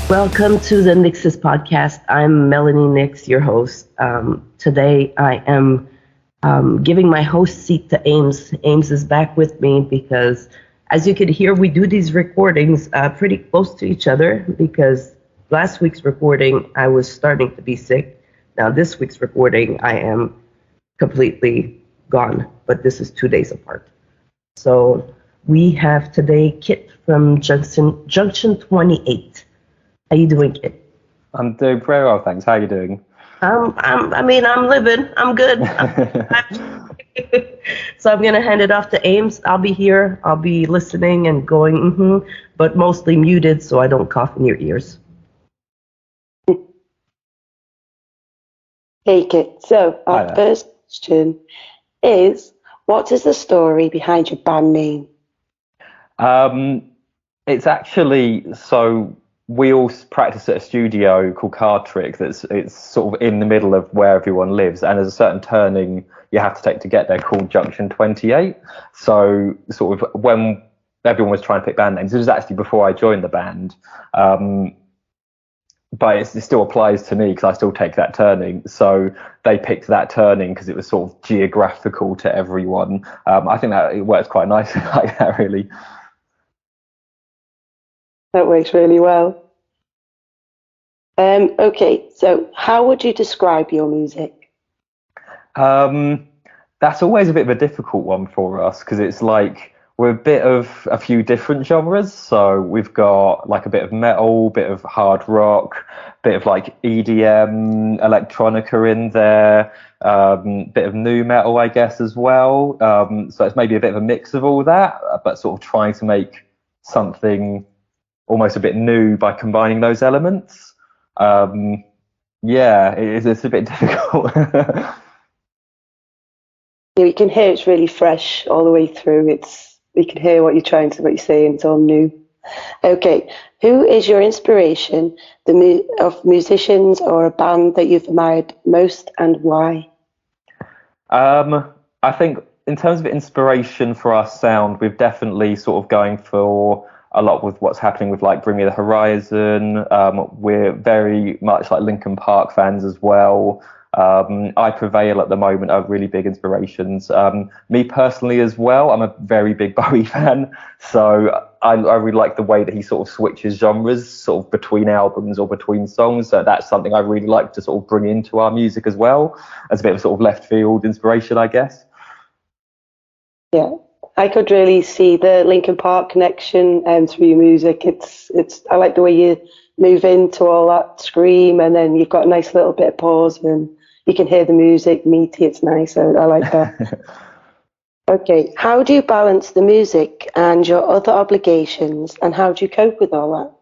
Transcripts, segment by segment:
Welcome to the NYXUS Podcast. I'm Melanie Nix, your host. Today I am giving my host seat to Ames. Ames is back with me because, as you could hear, we do these recordings pretty close to each other because last week's recording I was starting to be sick. Now this week's recording I am completely gone, but this is 2 days apart. So we have today Kit from Junction 28. How you doing, Kit? I'm doing very well, thanks. How are you doing? I'm living. I'm good. So I'm gonna hand it off to Ames. I'll be here. I'll be listening and going, but mostly muted so I don't cough in your ears. Hey, Kit. So our first question is, what is the story behind your band name? It's actually we all practice at a studio called Card Trick. It's sort of in the middle of where everyone lives, and there's a certain turning you have to take to get there called Junction 28. So sort of when everyone was trying to pick band names, it was actually before I joined the band. But it still applies to me because I still take that turning. So they picked that turning because it was sort of geographical to everyone. I think that it works quite nicely like that, really. That works really well. Okay, so how would you describe your music? That's always a bit of a difficult one for us because it's like we're a bit of a few different genres. So we've got like a bit of metal, bit of hard rock, bit of like EDM, electronica in there, bit of nu metal, I guess, as well. So it's maybe a bit of a mix of all that, but sort of trying to make something almost a bit new by combining those elements. It's a bit difficult. Yeah, you can hear it's really fresh all the way through. You can hear what you're saying. It's all new. Okay, who is your inspiration, of musicians or a band that you've admired most, and why? I think in terms of inspiration for our sound, we've definitely sort of going for a lot with what's happening with like Bring Me the Horizon. We're very much like Linkin Park fans as well. I Prevail at the moment are really big inspirations. Me personally as well, I'm a very big Bowie fan. So I really like the way that he sort of switches genres sort of between albums or between songs. So that's something I really like to sort of bring into our music as well, as a bit of sort of left field inspiration, I guess. Yeah. I could really see the Linkin Park connection through your music. I like the way you move into all that scream, and then you've got a nice little bit of pause, and you can hear the music meaty. It's nice. I like that. Okay, how do you balance the music and your other obligations, and how do you cope with all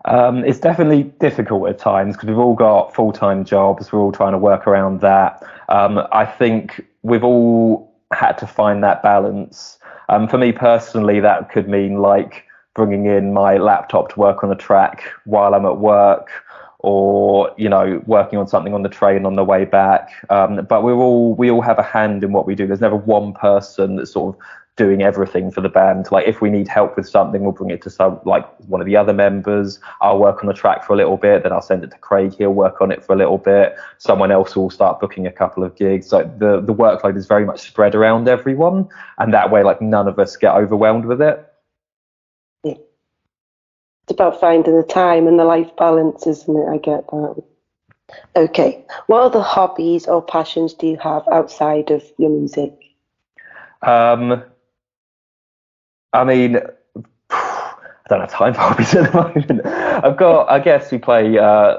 that? It's definitely difficult at times because we've all got full-time jobs. We're all trying to work around that. I think we've all had to find that balance. For me personally, that could mean like bringing in my laptop to work on a track while I'm at work, or working on something on the train on the way back. But we all have a hand in what we do. There's never one person that's sort of doing everything for the band. Like if we need help with something, we'll bring it to one of the other members. I'll work on the track for a little bit, then I'll send it to Craig. He'll work on it for a little bit. Someone else will start booking a couple of gigs. So the workload is very much spread around everyone, and that way like none of us get overwhelmed with it. Yeah. It's about finding the time and the life balance, isn't it? I get that. Okay, what other hobbies or passions do you have outside of your music? I mean, I don't have time for hobbies at the moment. I guess we play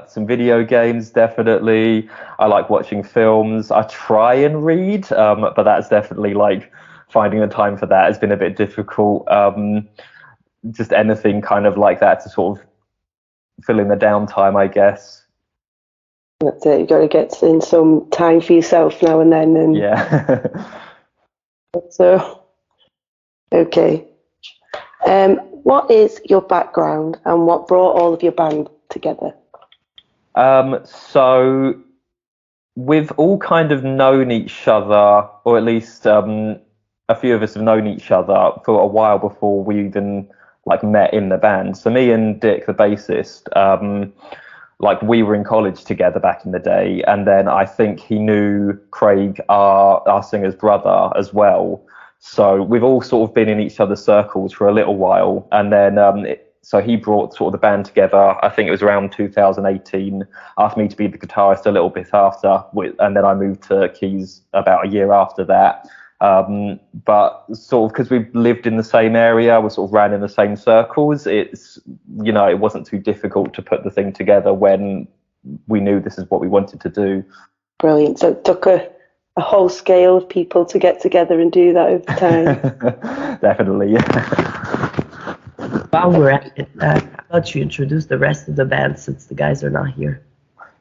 some video games, definitely. I like watching films. I try and read, but that's definitely like finding the time for that has been a bit difficult. Just anything kind of like that to sort of fill in the downtime, I guess. That's it. You've got to get in some time for yourself now and then. And yeah. So, okay. What is your background and what brought all of your band together? So we've all kind of known each other, or at least a few of us have known each other for a while before we even like met in the band. So me and Dick, the bassist, like we were in college together back in the day, and then I think he knew Craig, our singer's brother, as well. So we've all sort of been in each other's circles for a little while, and then so he brought sort of the band together. I think it was around 2018. Asked me to be the guitarist a little bit after, and then I moved to keys about a year after that. But sort of because we lived in the same area, we sort of ran in the same circles. It's, you know, it wasn't too difficult to put the thing together when we knew this is what we wanted to do. Brilliant. So it took a whole scale of people to get together and do that over time. Definitely, yeah. While we're at it, how about you introduce the rest of the band since the guys are not here?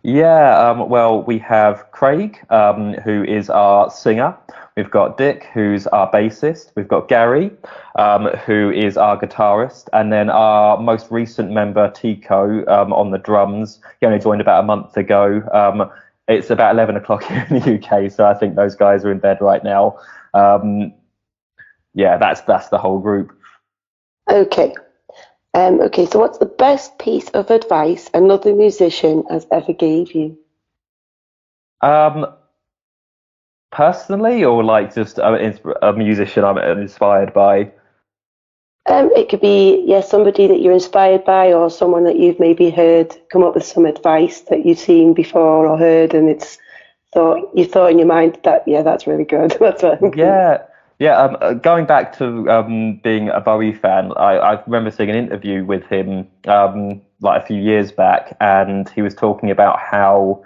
Yeah, well, we have Craig, who is our singer. We've got Dick, who's our bassist. We've got Gary, who is our guitarist. And then our most recent member, Tico, on the drums. He only joined about a month ago. It's about 11 o'clock here in the UK, so I think those guys are in bed right now. Yeah, that's the whole group. Okay. Okay, so what's the best piece of advice another musician has ever gave you? Personally, or like just a musician I'm inspired by? It could be, somebody that you're inspired by, or someone that you've maybe heard come up with some advice that you've seen before or heard, and you thought in your mind that, that's really good. That's what I'm going back to being a Bowie fan, I remember seeing an interview with him like a few years back, and he was talking about how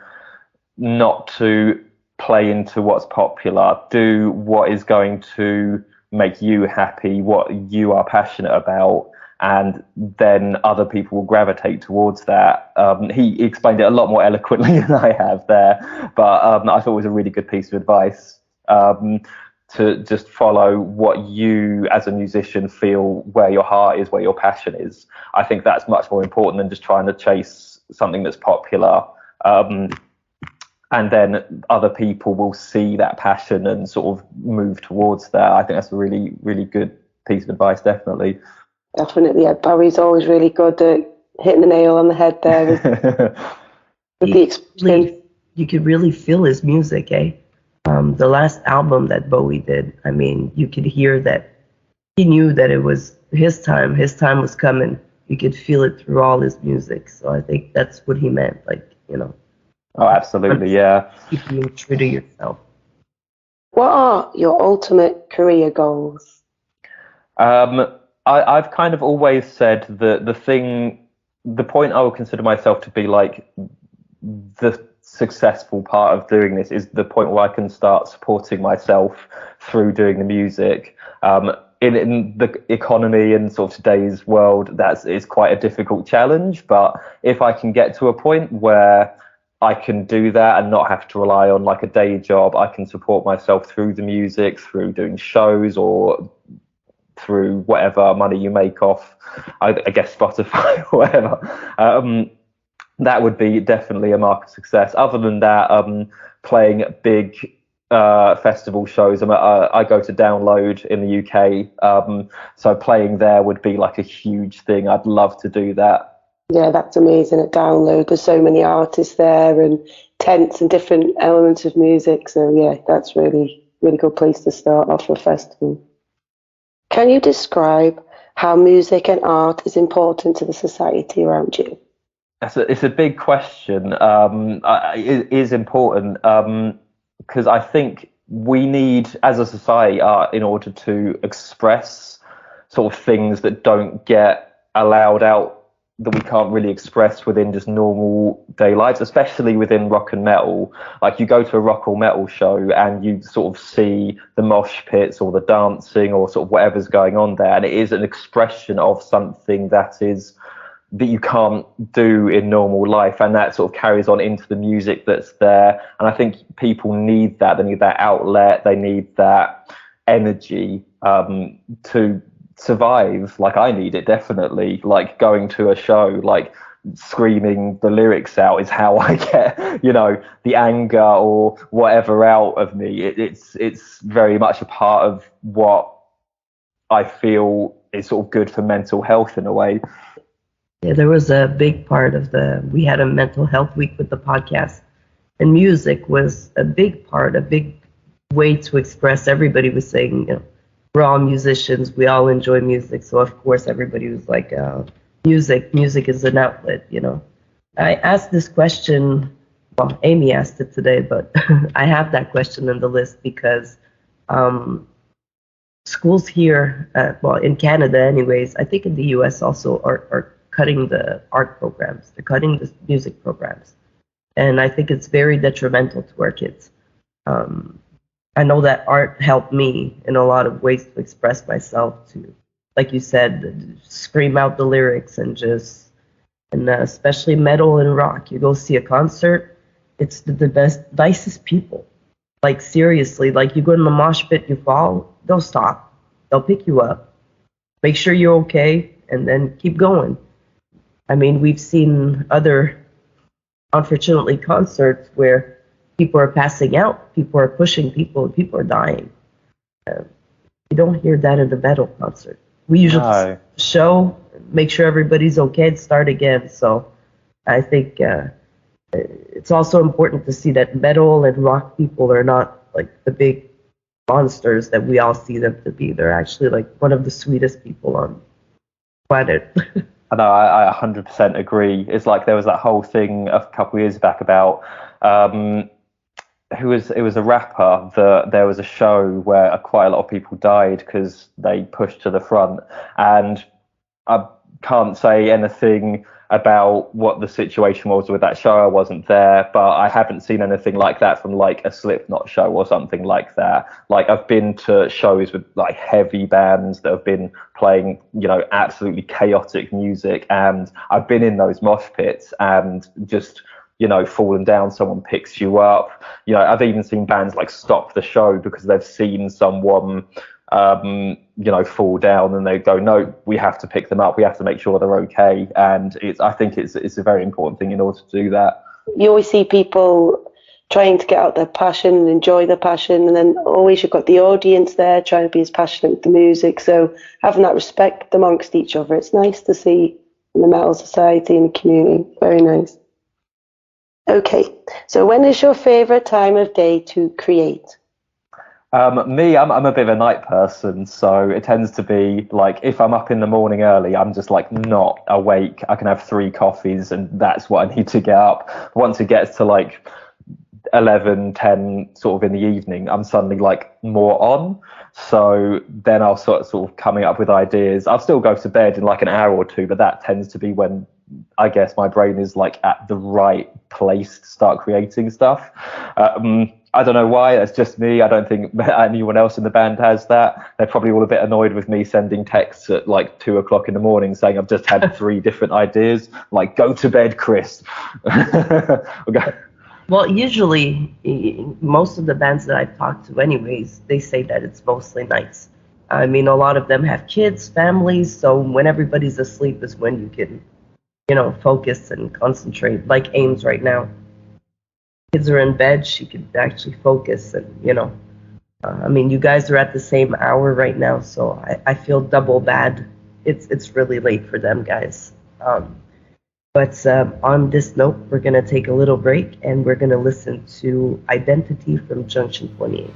not to play into what's popular, do what is going to make you happy, what you are passionate about, and then other people will gravitate towards that. He explained it a lot more eloquently than I have there, but I thought it was a really good piece of advice. To just follow what you as a musician feel, where your heart is, where your passion is. I think that's much more important than just trying to chase something that's popular. And then other people will see that passion and sort of move towards that. I think that's a really, really good piece of advice, definitely. Definitely, yeah. Bowie's always really good at hitting the nail on the head there. With the expression. You could really feel his music, eh? The last album that Bowie did, I mean, you could hear that he knew that it was his time. His time was coming. You could feel it through all his music. So I think that's what he meant, like, you know. Oh, absolutely, yeah. Keep being true to yourself. What are your ultimate career goals? I've kind of always said that the point I would consider myself to be like the successful part of doing this is the point where I can start supporting myself through doing the music. In the economy and sort of today's world, that is quite a difficult challenge. But if I can get to a point where I can do that and not have to rely on like a day job, I can support myself through the music, through doing shows, or through whatever money you make off, I guess, Spotify or whatever. That would be definitely a mark of success. Other than that, playing big festival shows. I go to Download in the UK, so playing there would be like a huge thing. I'd love to do that. Yeah, that's amazing at Download. There's so many artists there and tents and different elements of music. So yeah, that's really, really good place to start off a festival. Can you describe how music and art is important to the society around you? It's a big question. It is important because I think we need, as a society, art in order to express sort of things that don't get allowed out, that we can't really express within just normal day lives, especially within rock and metal. Like you go to a rock or metal show and you sort of see the mosh pits or the dancing or sort of whatever's going on there, and it is an expression of something that you can't do in normal life, and that sort of carries on into the music that's there. And I think people need that. They need that outlet. They need that energy to survive. Like I need it, definitely. Like going to a show, like screaming the lyrics out is how I get, the anger or whatever out of me. It's very much a part of what I feel it's sort of good for mental health in a way. Yeah, there was a big part of we had a mental health week with the podcast, and music was a big part, a big way to express. Everybody was saying, we're all musicians, we all enjoy music, so of course everybody was like, music is an outlet, I asked this question, well, Amy asked it today, but I have that question in the list because schools here, in Canada anyways, I think in the US also are cutting the art programs. They're cutting the music programs. And I think it's very detrimental to our kids. I know that art helped me in a lot of ways to express myself, to, like you said, scream out the lyrics and especially metal and rock. You go see a concert, it's the nicest people. Like seriously, like you go in the mosh pit, you fall, they'll stop. They'll pick you up, make sure you're okay, and then keep going. I mean, we've seen other, unfortunately, concerts where people are passing out, people are pushing people, and people are dying. You don't hear that in the metal concert. We usually show, make sure everybody's okay, and start again. So I think it's also important to see that metal and rock people are not like the big monsters that we all see them to be. They're actually like one of the sweetest people on the planet. No, I 100% agree. It's like there was that whole thing a couple of years back about it was a rapper that there was a show where quite a lot of people died because they pushed to the front, and I can't say anything about what the situation was with that show. I wasn't there, but I haven't seen anything like that from like a Slipknot show or something like that. Like I've been to shows with like heavy bands that have been playing, absolutely chaotic music, and I've been in those mosh pits and just, falling down, someone picks you up. I've even seen bands like stop the show because they've seen someone fall down, and they go, no, we have to pick them up, we have to make sure they're okay. And I think it's a very important thing in order to do that. You always see people trying to get out their passion and enjoy their passion, and then always you've got the audience there trying to be as passionate with the music. So having that respect amongst each other, it's nice to see in the metal society and the community. Very nice. Okay, so when is your favorite time of day to create? Me, I'm a bit of a night person, so it tends to be like if I'm up in the morning early, I'm just like not awake. I can have 3 coffees and that's what I need to get up. Once it gets to like 11, 10 sort of in the evening, I'm suddenly like more on. So then I'll sort of coming up with ideas. I'll still go to bed in like an hour or two, but that tends to be when I guess my brain is like at the right place to start creating stuff. I don't know why, that's just me. I don't think anyone else in the band has that. They're probably all a bit annoyed with me sending texts at like 2 o'clock in the morning saying I've just had 3 different ideas. Like, go to bed, Chris. Okay. Well, usually, most of the bands that I've talked to anyways, they say that it's mostly nights. I mean, a lot of them have kids, families, so when everybody's asleep is when you can, focus and concentrate, like Ames right now. Kids are in bed, she could actually focus, and I mean, you guys are at the same hour right now, so I feel double bad. It's really late for them guys. But on this note, we're gonna take a little break, and we're gonna listen to Identity from Junction 28.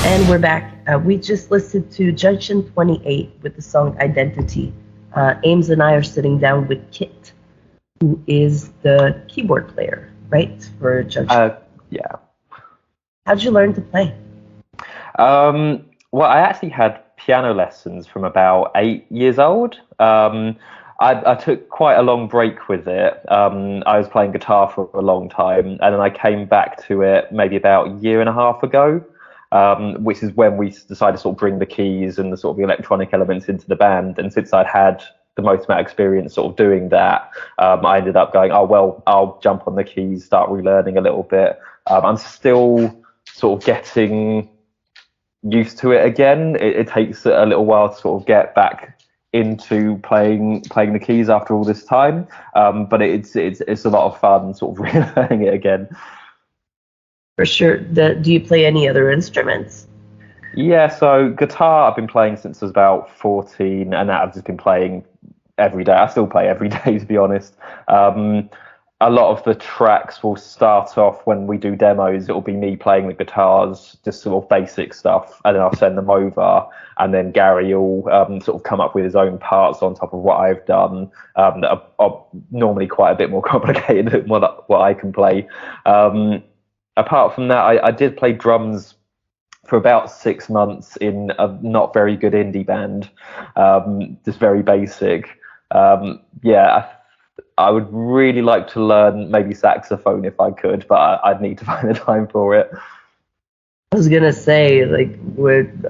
And we're back. We just listened to Junction 28 with the song Identity. Ames and I are sitting down with Kit, who is the keyboard player, right, for Junction? Yeah. How'd you learn to play? Well, I actually had piano lessons from about 8 years old. I took quite a long break with it. I was playing guitar for a long time, and then I came back to it maybe about a year and a half ago, which is when we decided to sort of bring the keys and the sort of the electronic elements into the band. And since I'd had the most amount of experience sort of doing that, I ended up going, oh, well, I'll jump on the keys, start relearning a little bit. I'm still sort of getting used to it again. It takes a little while to sort of get back into playing the keys after all this time, but it's a lot of fun sort of relearning it again. For sure. Do you play any other instruments? Yeah, so guitar I've been playing since I was about 14, and that I've just been playing every day. I still play every day, to be honest. A lot of the tracks will start off when we do demos. It'll be me playing the guitars, just sort of basic stuff, and then I'll send them over, and then Gary will sort of come up with his own parts on top of what I've done, that are normally quite a bit more complicated than what I can play. Apart from that, I did play drums for about 6 months in a not very good indie band, just very basic. I would really like to learn maybe saxophone if I could, but I'd need to find the time for it. I was gonna say, like,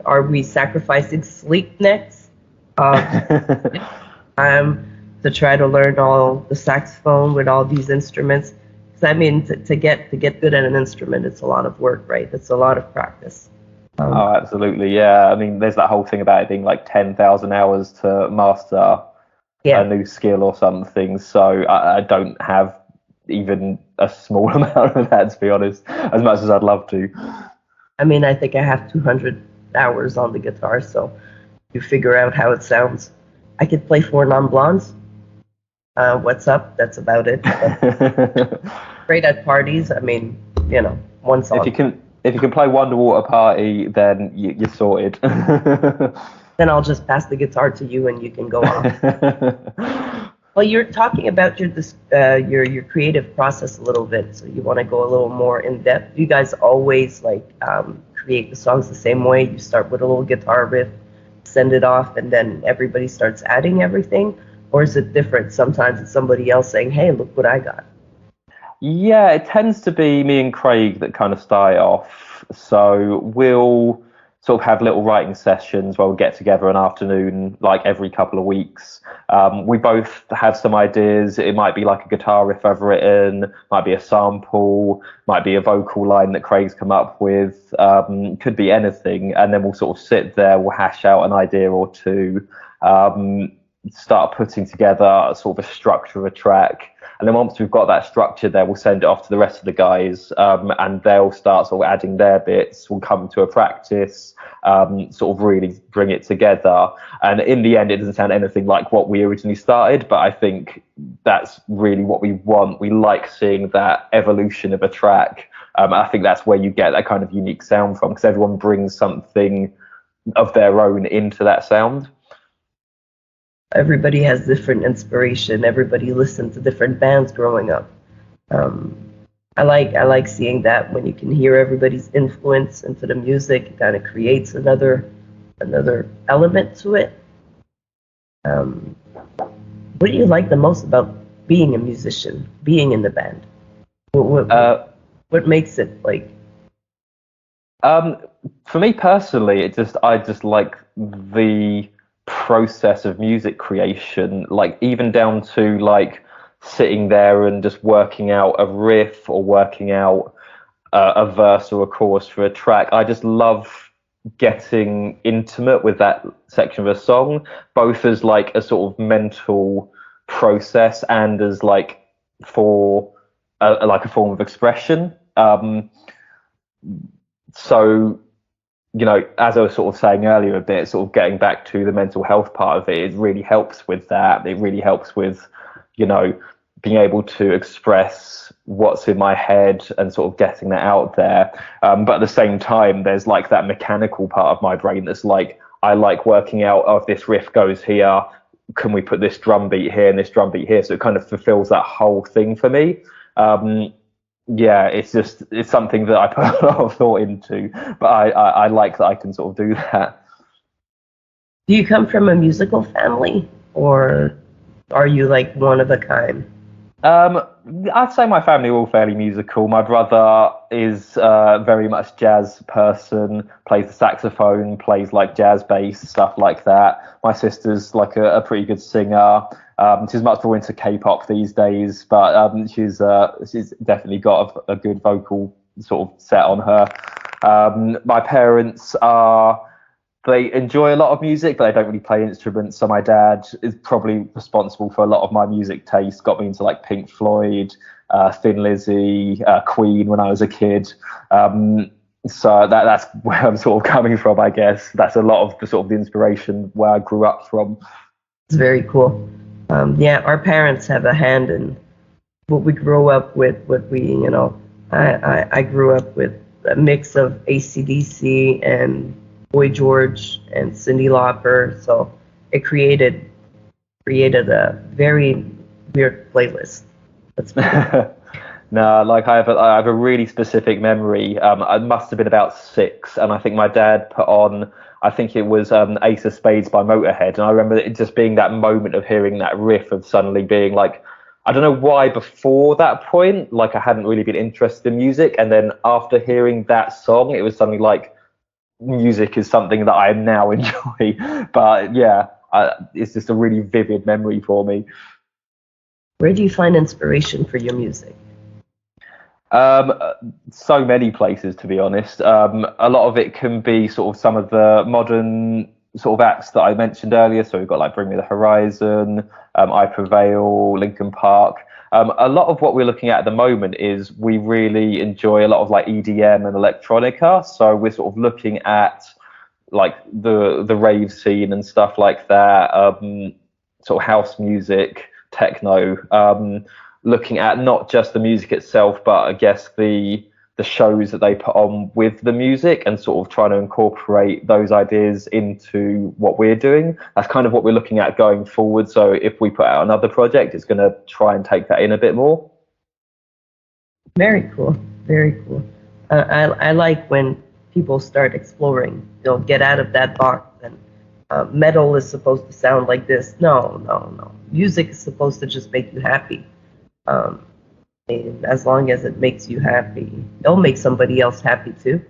are we sacrificing sleep next? To try to learn all the saxophone with all these instruments. Because I mean, to get good at an instrument, it's a lot of work, right? It's a lot of practice. Oh, absolutely, yeah. I mean, there's that whole thing about it being like 10,000 hours to master a new skill or something. So I don't have even a small amount of that, to be honest, as much as I'd love to. I mean, I think I have 200 hours on the guitar, so you figure out how it sounds. I could play Four Non-Blondes. What's Up? That's about it. Great at parties. I mean, one song. If you can play Wonderwater Party, then you're sorted. Then I'll just pass the guitar to you and you can go on. Well, you're talking about your creative process a little bit, so you want to go a little more in depth. You guys always create the songs the same way. You start with a little guitar riff, send it off, and then everybody starts adding everything? Or is it different? Sometimes it's somebody else saying, hey, look what I got. Yeah, it tends to be me and Craig that kind of start off. So we'll sort of have little writing sessions where we'll get together an afternoon, like every couple of weeks. We both have some ideas. It might be like a guitar riff I've written, might be a sample, might be a vocal line that Craig's come up with, could be anything. And then we'll sort of sit there, we'll hash out an idea or two, start putting together sort of a structure of a track. And then once we've got that structure there, we'll send it off to the rest of the guys, and they'll start sort of adding their bits. We'll come to a practice, sort of really bring it together. And in the end, it doesn't sound anything like what we originally started, but I think that's really what we want. We like seeing that evolution of a track. I think that's where you get that kind of unique sound from, because everyone brings something of their own into that sound. Everybody has different inspiration. Everybody listened to different bands growing up. I like seeing that when you can hear everybody's influence into the music. It kind of creates another element to it. What do you like the most about being a musician, being in the band? What makes it like? For me personally, I just like the process of music creation, like even down to like sitting there and just working out a riff or working out a verse or a chorus for a track. I just love getting intimate with that section of a song, both as like a sort of mental process and as like for like a form of expression. So as I was sort of saying earlier a bit, sort of getting back to the mental health part of it, it really helps with that. It really helps with, being able to express what's in my head and sort of getting that out there. But at the same time, there's like that mechanical part of my brain that's like, I like working out, oh, if this riff goes here, can we put this drum beat here and this drum beat here? So it kind of fulfills that whole thing for me. Yeah, it's something that I put a lot of thought into, but I like that I can sort of do that. Do you come from a musical family, or are you like one of a kind? I'd say my family are all fairly musical. My brother is very much jazz person, plays the saxophone, plays like jazz bass, stuff like that. My sister's like a pretty good singer. She's much more into K-pop these days, but she's definitely got a good vocal sort of set on her. My parents they enjoy a lot of music, but they don't really play instruments. So my dad is probably responsible for a lot of my music taste. Got me into like Pink Floyd, Thin Lizzy, Queen when I was a kid. So that's where I'm sort of coming from, I guess. That's a lot of the sort of the inspiration where I grew up from. It's very cool. Yeah, our parents have a hand in what we grew up with. I grew up with a mix of AC/DC and Boy George and Cyndi Lauper, so it created a very weird playlist. No, like I have a really specific memory. I must have been about 6, and I think my dad put on, I think it was Ace of Spades by Motorhead, and I remember it just being that moment of hearing that riff of suddenly being like, I don't know why before that point, like I hadn't really been interested in music, and then after hearing that song, it was suddenly like, music is something that I now enjoy. But yeah, it's just a really vivid memory for me. Where do you find inspiration for your music? So many places, to be honest. A lot of it can be sort of some of the modern sort of acts that I mentioned earlier. So we've got like Bring Me the Horizon, I Prevail, Linkin Park. A lot of what we're looking at the moment is we really enjoy a lot of like EDM and electronica. So we're sort of looking at like the rave scene and stuff like that, sort of house music, techno, looking at not just the music itself, but I guess the shows that they put on with the music and sort of trying to incorporate those ideas into what we're doing. That's kind of what we're looking at going forward. So if we put out another project, it's going to try and take that in a bit more. Very cool. Very cool. I like when people start exploring, get out of that box. And metal is supposed to sound like this. No. Music is supposed to just make you happy. And as long as it makes you happy, it'll make somebody else happy too.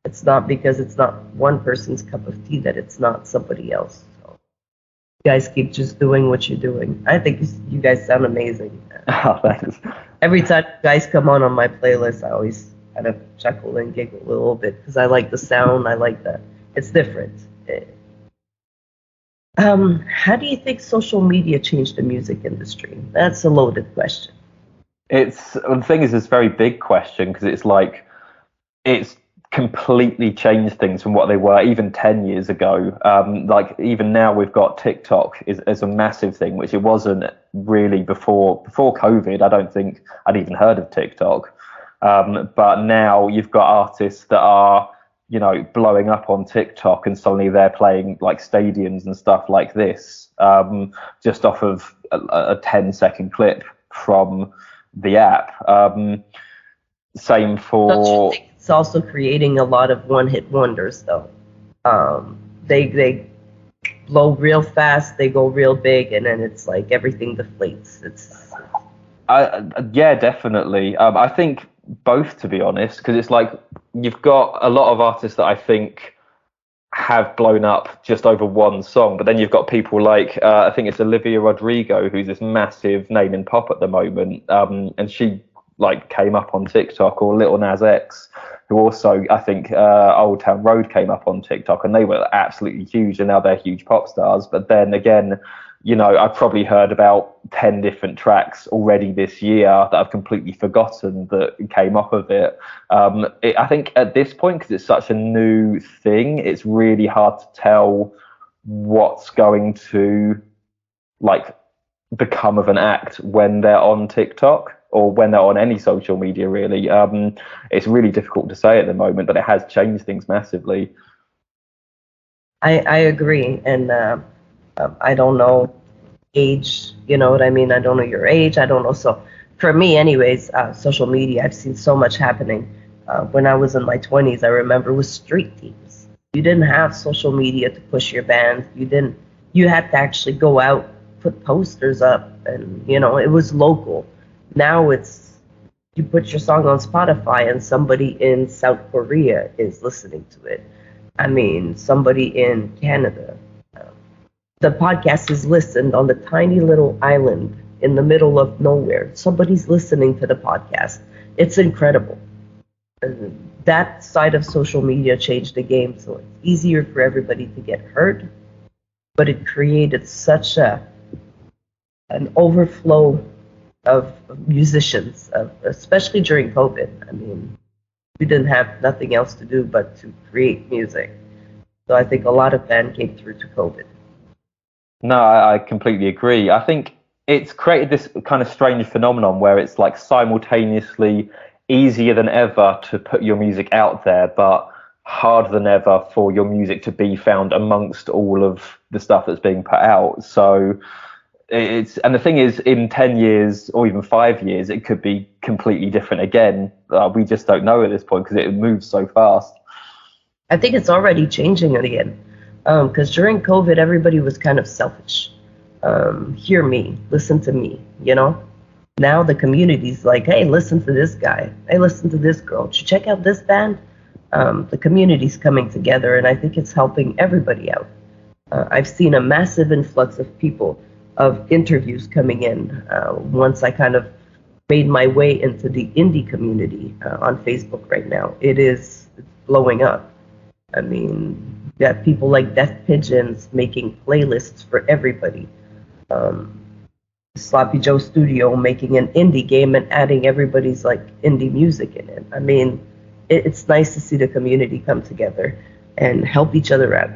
It's not because it's not one person's cup of tea that it's not somebody else. So you guys keep just doing what you're doing. I think you guys sound amazing. Oh, thanks. Every time you guys come on my playlist, I always kind of chuckle and giggle a little bit because I like the sound. I like that. It's different. How do you think social media changed the music industry? That's a loaded question. The thing is, it's a very big question because it's like it's completely changed things from what they were even 10 years ago. Like even now we've got TikTok is a massive thing, which it wasn't really before COVID. I don't think I'd even heard of TikTok. But now you've got artists that are, blowing up on TikTok and suddenly they're playing like stadiums and stuff like this, just off of a 10-second clip from the app. Same for. Don't you think it's also creating a lot of one-hit wonders, though? They blow real fast, they go real big, and then it's like everything deflates. Yeah, definitely. I think both, to be honest, because it's like you've got a lot of artists that I think have blown up just over one song, but then you've got people like I think it's Olivia Rodrigo, who's this massive name in pop at the moment, and she like came up on TikTok, or Lil Nas X, who also I think Old Town Road came up on TikTok, and they were absolutely huge, and now they're huge pop stars. But then again, I've probably heard about 10 different tracks already this year that I've completely forgotten that came off of it. I think at this point, because it's such a new thing, it's really hard to tell what's going to like become of an act when they're on TikTok or when they're on any social media, really. It's really difficult to say at the moment, but it has changed things massively. I agree, and I don't know age, you know what I mean? I don't know your age. I don't know. So for me, anyways, social media, I've seen so much happening. When I was in my 20s, I remember with street teams. You didn't have social media to push your band. You had to actually go out, put posters up, and, you know, it was local. Now it's, you put your song on Spotify and somebody in South Korea is listening to it. I mean, somebody in Canada. The podcast is listened on the tiny little island in the middle of nowhere. Somebody's listening to the podcast. It's incredible. And that side of social media changed the game, so it's easier for everybody to get heard, but it created such an overflow of musicians, especially during COVID. I mean, we didn't have nothing else to do but to create music. So I think a lot of bands came through to COVID. No, I completely agree. I think it's created this kind of strange phenomenon where it's like simultaneously easier than ever to put your music out there, but harder than ever for your music to be found amongst all of the stuff that's being put out. So and the thing is, in 10 years or even 5 years, it could be completely different again. We just don't know at this point because it moves so fast. I think it's already changing again. Because during COVID, everybody was kind of selfish. Hear me, listen to me, you know? Now the community's like, hey, listen to this guy. Hey, listen to this girl. Did you check out this band? The community's coming together, and I think it's helping everybody out. I've seen a massive influx of people, of interviews coming in once I kind of made my way into the indie community on Facebook right now. It's blowing up. I mean, you got people like Death Pigeons making playlists for everybody. Sloppy Joe Studio making an indie game and adding everybody's like indie music in it. I mean, it's nice to see the community come together and help each other out.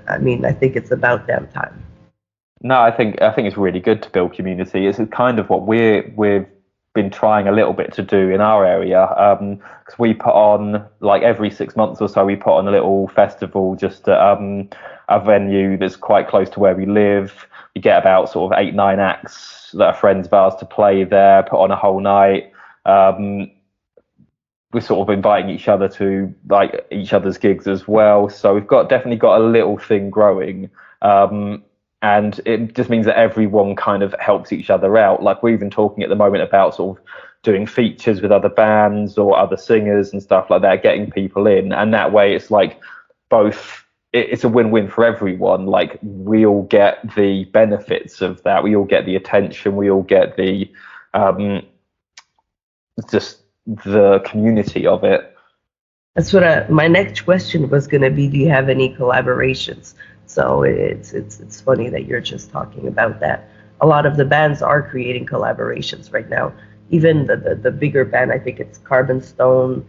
I mean, I think it's about damn time. No, I think it's really good to build community. It's kind of what we've been trying a little bit to do in our area, because we put on, like, every 6 months or so, we put on a little festival just at a venue that's quite close to where we live. We get about sort of 8-9 acts that are friends of ours to play there, put on a whole night. We're sort of inviting each other to like each other's gigs as well, so we've definitely got a little thing growing. And it just means that everyone kind of helps each other out. Like, we're even talking at the moment about sort of doing features with other bands or other singers and stuff like that, getting people in. And that way it's like it's a win-win for everyone. Like, we all get the benefits of that. We all get the attention. We all get the just the community of it. That's what my next question was going to be. Do you have any collaborations? So it's funny that you're just talking about that. A lot of the bands are creating collaborations right now. Even the bigger band, I think it's Carbon Stone,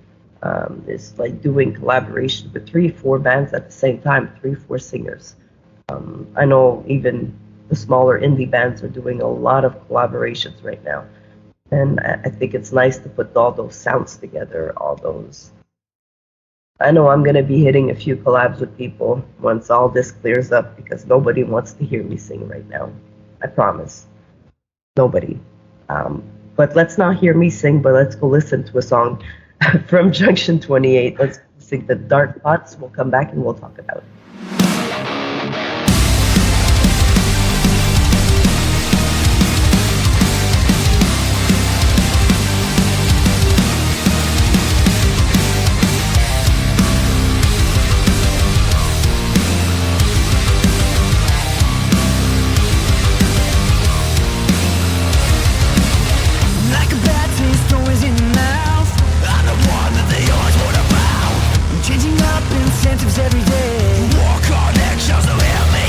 is like doing collaborations with 3-4 bands at the same time, 3-4 singers. I know even the smaller indie bands are doing a lot of collaborations right now. And I think it's nice to put all those sounds together, all those. I know I'm going to be hitting a few collabs with people once all this clears up, because nobody wants to hear me sing right now. I promise. Nobody. But let's not hear me sing, but let's go listen to a song from Junction 28. Let's sing The Dark Thoughts. We'll come back and we'll talk about it. Changing up incentives every day. War connections will help me.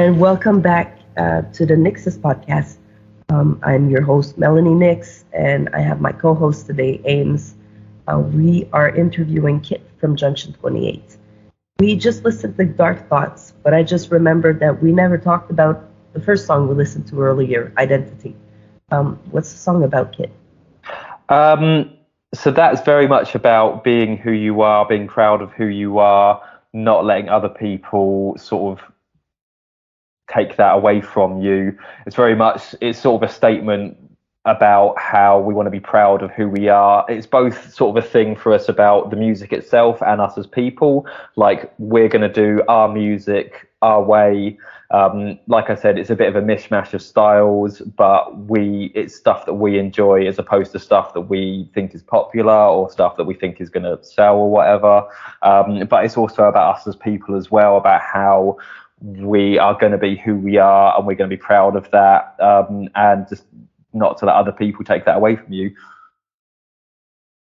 and welcome back to the NYXUS Podcast. I'm your host, Melanie Nix, and I have my co-host today, Ames. We are interviewing Kit from Junction 28. We just listened to Dark Thoughts, but I just remembered that we never talked about the first song we listened to earlier, Identity. What's the song about, Kit? So that's very much about being who you are, being proud of who you are, not letting other people sort of take that away from you. It's sort of a statement about how we want to be proud of who we are. It's both sort of a thing for us about the music itself and us as people. Like, we're going to do our music our way. Like I said, it's a bit of a mishmash of styles, but it's stuff that we enjoy as opposed to stuff that we think is popular or stuff that we think is going to sell or whatever. But it's also about us as people as well, about how we are going to be who we are and we're going to be proud of that, and just not to let other people take that away from you.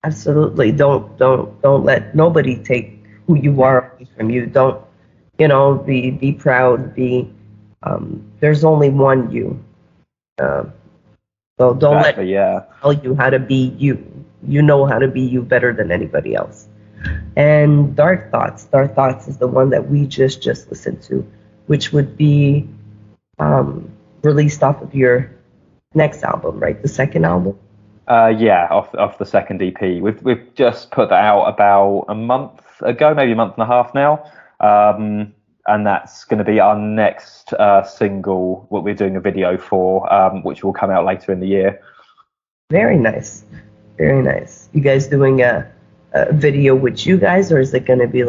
Absolutely. Don't let nobody take who you are away from you. Don't, be proud. There's only one you. So don't Exactly, let tell you how to be you. You know how to be you better than anybody else. And Dark Thoughts is the one that we just listened to, which would be released off of your next album, right? The second album? Off the second EP. We've just put that out about a month ago, maybe a month and a half now. And that's going to be our next single, what we're doing a video for, which will come out later in the year. Very nice. Very nice. You guys doing a video with you guys, or is it going to be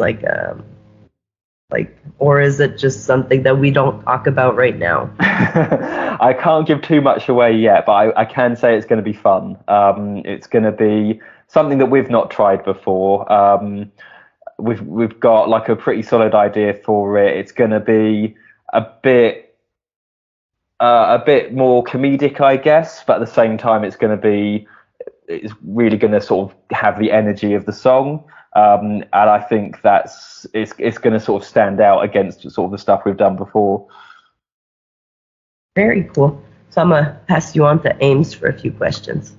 or is it just something that we don't talk about right now? I can't give too much away yet, but I can say it's going to be fun. It's going to be something that we've not tried before. We've got like a pretty solid idea for it. It's going to be a bit more comedic, I guess, but at the same time, it's really going to sort of have the energy of the song. And I think it's going to sort of stand out against sort of the stuff we've done before. Very cool. So I'm going to pass you on to Ames for a few questions.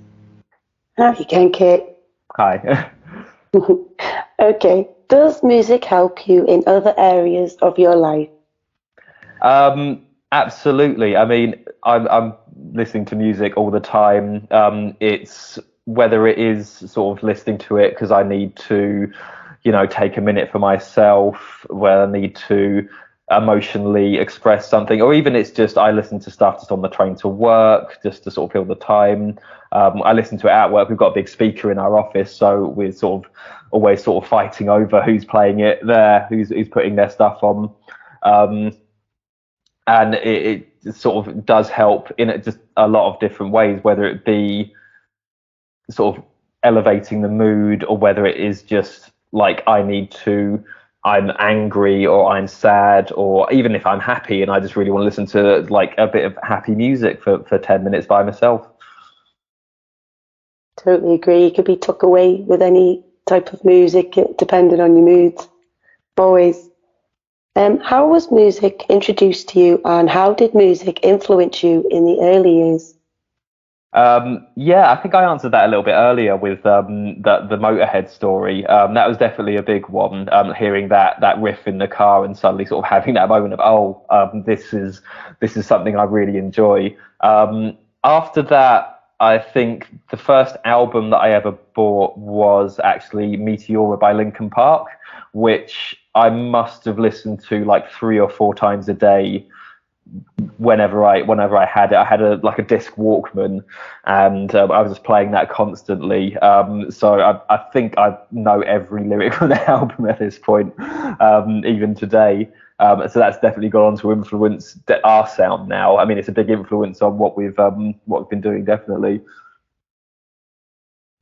How you going, Kit? Hi. Okay. Does music help you in other areas of your life? Absolutely. I mean, I'm listening to music all the time. It's whether it is sort of listening to it because I need to, take a minute for myself, where I need to emotionally express something, or even it's just I listen to stuff just on the train to work, just to sort of fill the time. I listen to it at work. We've got a big speaker in our office, so we're sort of always sort of fighting over who's playing it there, who's putting their stuff on. And it sort of does help in just a lot of different ways, whether it be sort of elevating the mood, or whether it is just like I'm angry or I'm sad, or even if I'm happy and I just really want to listen to like a bit of happy music for 10 minutes by myself. Totally agree. You could be tucked away with any type of music, depending on your mood. Always. How was music introduced to you, and how did music influence you in the early years? I think I answered that a little bit earlier with the Motorhead story. That was definitely a big one. Hearing that riff in the car and suddenly sort of having that moment of this is something I really enjoy. After that, I think the first album that I ever bought was actually Meteora by Linkin Park, which I must have listened to like 3 or 4 times a day whenever I had it. I had a disc Walkman, and I was just playing that constantly. So I think I know every lyric on the album at this point, even today. So that's definitely gone on to influence our sound now. I mean, it's a big influence on what we've been doing, definitely.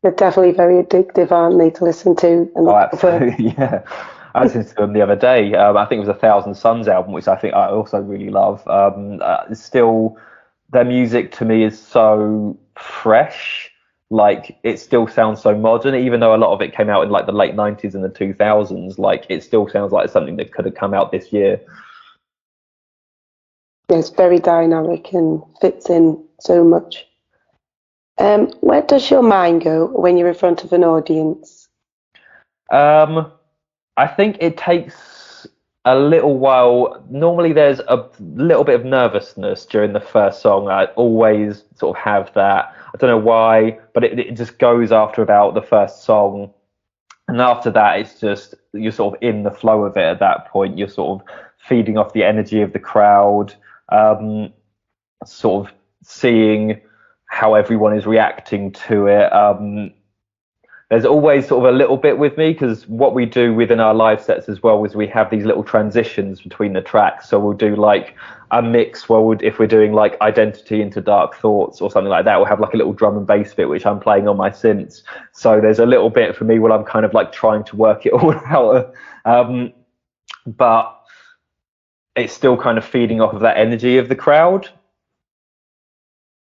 They're definitely very addictive, aren't they, to listen to? And absolutely, yeah. I listened to them the other day. I think it was a Thousand Suns album, which I think I also really love. Still, their music to me is so fresh. Like, it still sounds so modern, even though a lot of it came out in like the late 90s and the 2000s. Like, it still sounds like something that could have come out this year. Yeah, it's very dynamic and fits in so much. Where does your mind go when you're in front of an audience? I think it takes a little while. Normally, there's a little bit of nervousness during the first song. I always sort of have that. I don't know why, but it just goes after about the first song. And after that, it's just, you're sort of in the flow of it at that point. You're sort of feeding off the energy of the crowd, sort of seeing how everyone is reacting to it. There's always sort of a little bit with me, because what we do within our live sets as well is we have these little transitions between the tracks. So we'll do like a mix where if we're doing like Identity into Dark Thoughts or something like that, we'll have like a little drum and bass bit which I'm playing on my synths. So there's a little bit for me where I'm kind of like trying to work it all out, but it's still kind of feeding off of that energy of the crowd.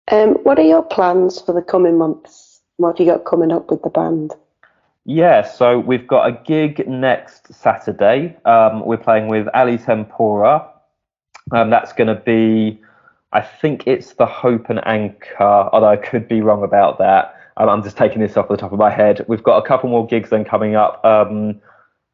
What are your plans for the coming months? What have you got coming up with the band? Yeah, so we've got a gig next Saturday. We're playing with Ali Tempora. That's going to be, I think it's the Hope and Anchor, although I could be wrong about that. I'm just taking this off the top of my head. We've got a couple more gigs then coming up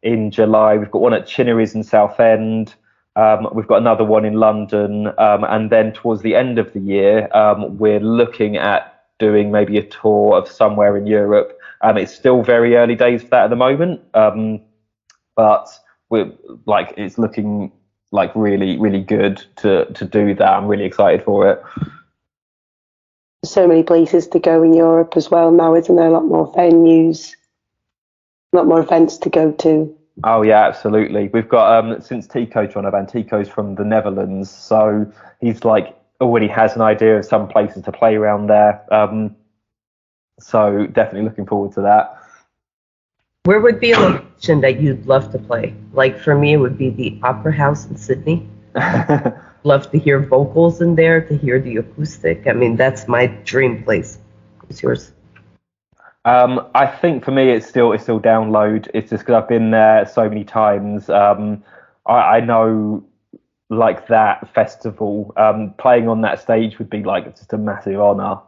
in July. We've got one at Chinnery's in Southend. We've got another one in London. And then towards the end of the year, we're looking at doing maybe a tour of somewhere in Europe. It's still very early days for that at the moment, but we're like, it's looking like really, really good to do that. I'm really excited for it. So many places to go in Europe as well now, isn't there? A lot more venues, a lot more events to go to. Oh yeah, absolutely. We've got since Tico joined our band, Tico's from the Netherlands, so he's like already has an idea of some places to play around there. So definitely looking forward to that. Where would be a location that you'd love to play? Like for me, it would be the Opera House in Sydney. Love to hear vocals in there, to hear the acoustic. I mean, that's my dream place. What's yours? I think for me, it's still Download. It's just because I've been there so many times. I know, like that festival, playing on that stage would be like just a massive honour.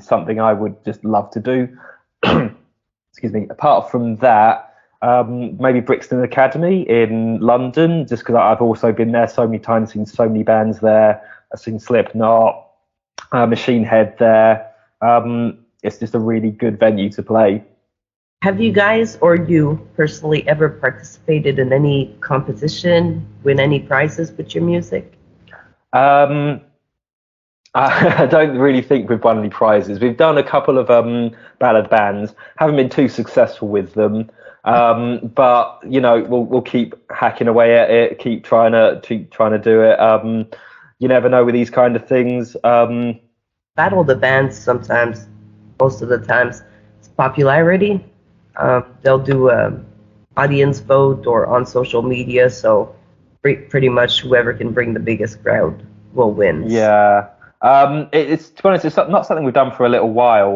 Something I would just love to do. Excuse me. Apart from that, maybe Brixton Academy in London, just because I've also been there so many times, seen so many bands there. I've seen Slipknot, Machine Head there. It's just a really good venue to play. Have you guys, or you personally, ever participated in any competition, win any prizes with your music? I don't really think we've won any prizes. We've done a couple of ballad bands, haven't been too successful with them, but you know, we'll keep hacking away at it, keep trying to do it. You never know with these kind of things. Battle the bands sometimes, most of the times, it's popularity. They'll do audience vote or on social media, so pretty much whoever can bring the biggest crowd will win. Yeah. It's, to be honest, it's not something we've done for a little while.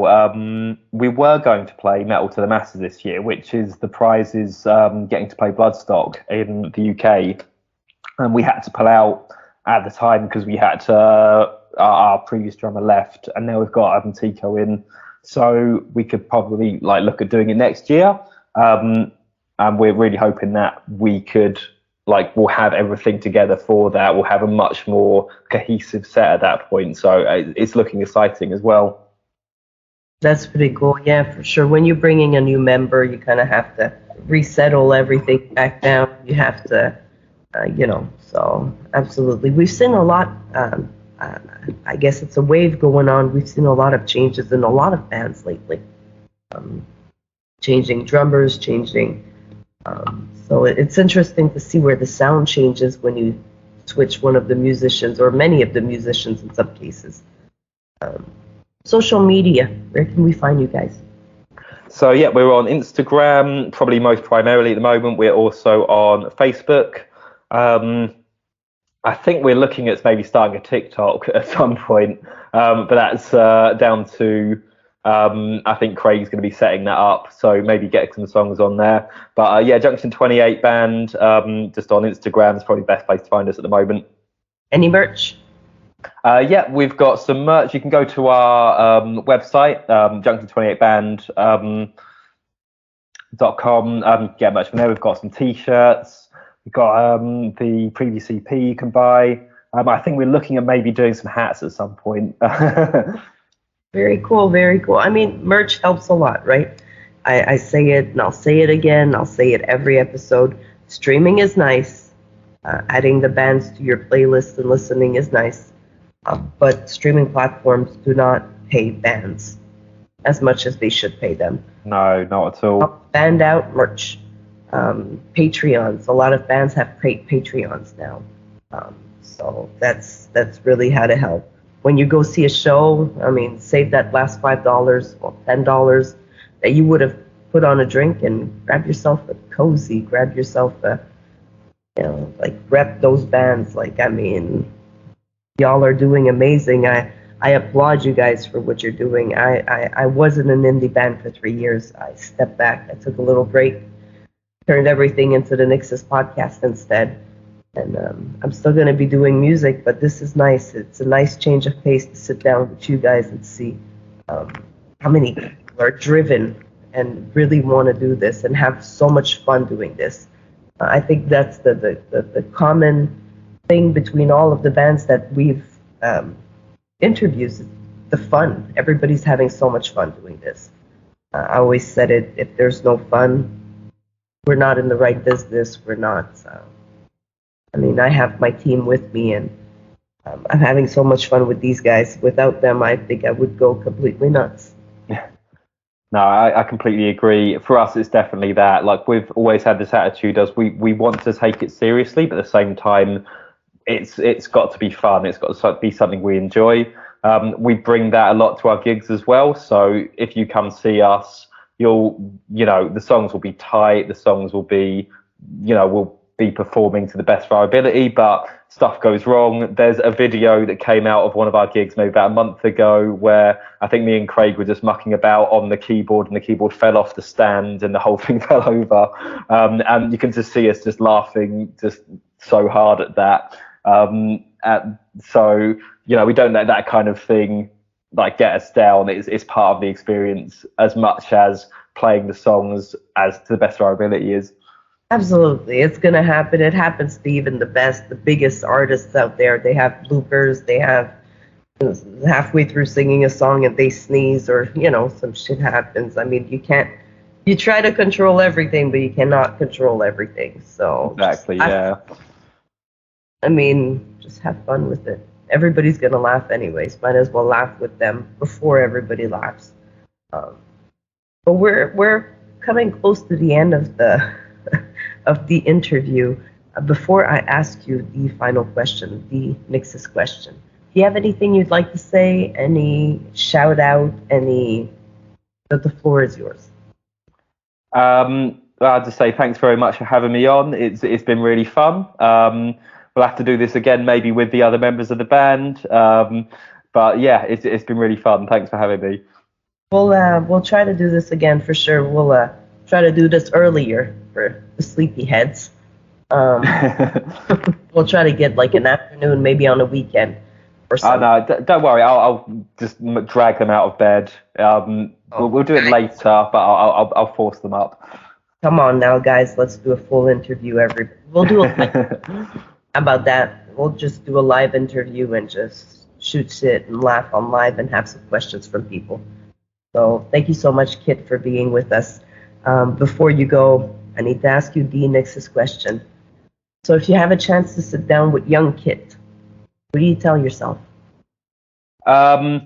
We were going to play Metal to the Masses this year, which is the prize is getting to play Bloodstock in the UK, and we had to pull out at the time because we had to. Our previous drummer left, and now we've got Tico in, so we could probably like look at doing it next year. And we're really hoping that we could. Like, we'll have everything together for that. We'll have a much more cohesive set at that point. So it's looking exciting as well. That's pretty cool. Yeah, for sure. When you're bringing a new member, you kind of have to resettle everything back down. You have to, so absolutely. We've seen a lot. I guess it's a wave going on. We've seen a lot of changes in a lot of bands lately. Changing drummers, changing... So it's interesting to see where the sound changes when you switch one of the musicians, or many of the musicians in some cases. Social media, where can we find you guys? So yeah, we're on Instagram, probably most primarily at the moment. We're also on Facebook. I think we're looking at maybe starting a TikTok at some point, but that's down to... I think Craig's going to be setting that up, so maybe get some songs on there. But yeah, Junction 28 band, just on Instagram is probably the best place to find us at the moment. Any merch? Yeah, we've got some merch. You can go to our website, junction28band.com. Get merch from there. We've got some t-shirts. We've got the previous EP you can buy. I think we're looking at maybe doing some hats at some point. Very cool, very cool. I mean, merch helps a lot, right? I say it, and I'll say it again. I'll say it every episode. Streaming is nice. Adding the bands to your playlist and listening is nice. But streaming platforms do not pay bands as much as they should pay them. No, not at all. Band out merch. Patreons. A lot of bands have Patreons now. So that's really how to help. When you go see a show, I mean, save that last $5 or $10 that you would have put on a drink and grab yourself a cozy, grab yourself a, rep those bands. Like, I mean, y'all are doing amazing. I applaud you guys for what you're doing. I wasn't an indie band for 3 years. I stepped back. I took a little break, turned everything into the NYXUS Podcast instead. And I'm still going to be doing music, but this is nice. It's a nice change of pace to sit down with you guys and see how many people are driven and really want to do this and have so much fun doing this. I think that's the common thing between all of the bands that we've interviewed, the fun. Everybody's having so much fun doing this. I always said it, if there's no fun, we're not in the right business. We're not. I mean, I have my team with me, and I'm having so much fun with these guys. Without them, I think I would go completely nuts. No, I completely agree. For us, it's definitely that. Like, we've always had this attitude as we want to take it seriously, but at the same time, it's got to be fun. It's got to be something we enjoy. We bring that a lot to our gigs as well. So if you come see us, the songs will be tight. The songs will be, we'll be performing to the best of our ability, but stuff goes wrong. There's a video that came out of one of our gigs maybe about a month ago where I think me and Craig were just mucking about on the keyboard, and the keyboard fell off the stand and the whole thing fell over. And you can just see us just laughing just so hard at that. So, we don't let that kind of thing like get us down. It's part of the experience as much as playing the songs as to the best of our ability is. Absolutely. It's going to happen. It happens to even the biggest artists out there. They have bloopers. They have halfway through singing a song and they sneeze, or, some shit happens. I mean, you try to control everything, but you cannot control everything. So exactly, yeah. I mean, just have fun with it. Everybody's going to laugh anyways. Might as well laugh with them before everybody laughs. But we're coming close to the end of the interview. Before I ask you the final question, the NYXUS question, do you have anything you'd like to say? Any shout out? The floor is yours. I'll just say thanks very much for having me on. It's been really fun. We'll have to do this again, maybe with the other members of the band. But yeah, it's been really fun. Thanks for having me. We'll try to do this again for sure. We'll try to do this earlier for the sleepyheads. We'll try to get like an afternoon, maybe on a weekend or something. Oh, no, don't worry. I'll just drag them out of bed. We'll do it later, but I'll force them up. Come on now, guys. Let's do a full interview. We'll do how about that? We'll just do a live interview and just shoot shit and laugh on live and have some questions from people. So thank you so much, Kit, for being with us. Before you go, I need to ask you the NYXUS question. So if you have a chance to sit down with young Kit, what do you tell yourself? I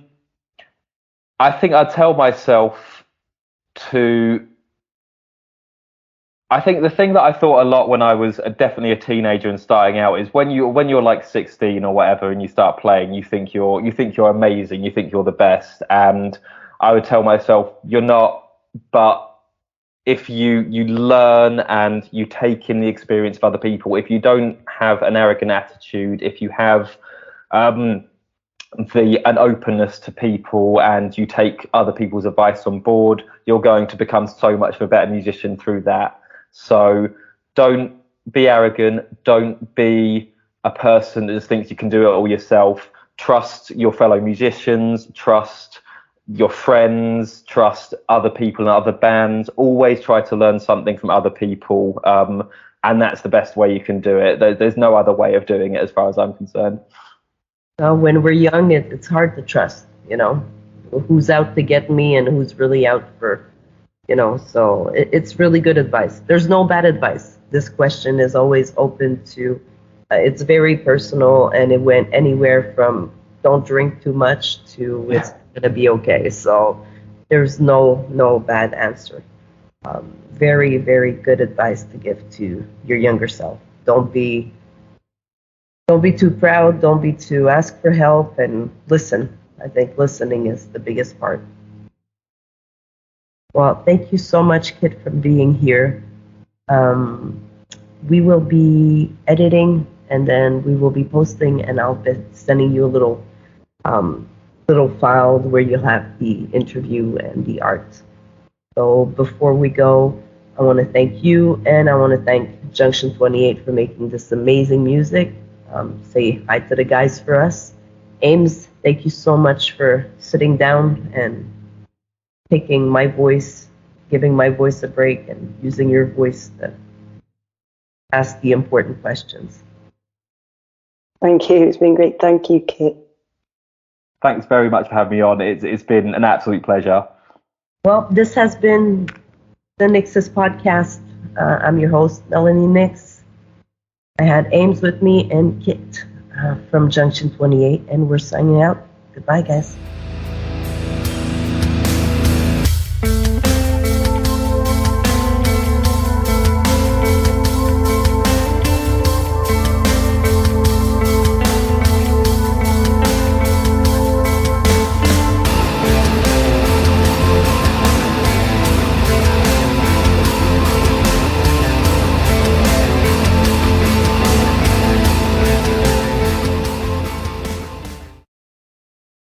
think I'd tell myself to... I think the thing that I thought a lot when I was definitely a teenager and starting out is when you're like 16 or whatever and you start playing, you think you're amazing, you think you're the best, and I would tell myself you're not, but if you learn and you take in the experience of other people, if you don't have an arrogant attitude, if you have an openness to people and you take other people's advice on board, you're going to become so much of a better musician through that. So don't be arrogant. Don't be a person that just thinks you can do it all yourself. trust your fellow musicians, trust your friends, trust other people in other bands. Always try to learn something from other people, and that's the best way you can do it. There's no other way of doing it as far as I'm concerned. When we're young, it's hard to trust, who's out to get me and who's really out for, so it's really good advice. There's no bad advice. This question is always open to, it's very personal, and it went anywhere from don't drink too much to it's going to be okay. So there's no bad answer. Very, very good advice to give to your younger self. Don't be too proud. Don't be too ask for help, and listen. I think listening is the biggest part. Well, thank you so much, Kit, for being here. We will be editing, and then we will be posting, and I'll be sending you a little file where you'll have the interview and the art. So before we go, I want to thank you, and I want to thank Junction 28 for making this amazing music. Say hi to the guys for us. Ames, thank you so much for sitting down and taking my voice, giving my voice a break, and using your voice to ask the important questions. Thank you. It's been great. Thank you, Kit. Thanks very much for having me on. It's been an absolute pleasure. Well, this has been the NYXUS Podcast. I'm your host, Melanie Nix. I had Ames with me and Kit from Junction 28, and we're signing out. Goodbye, guys.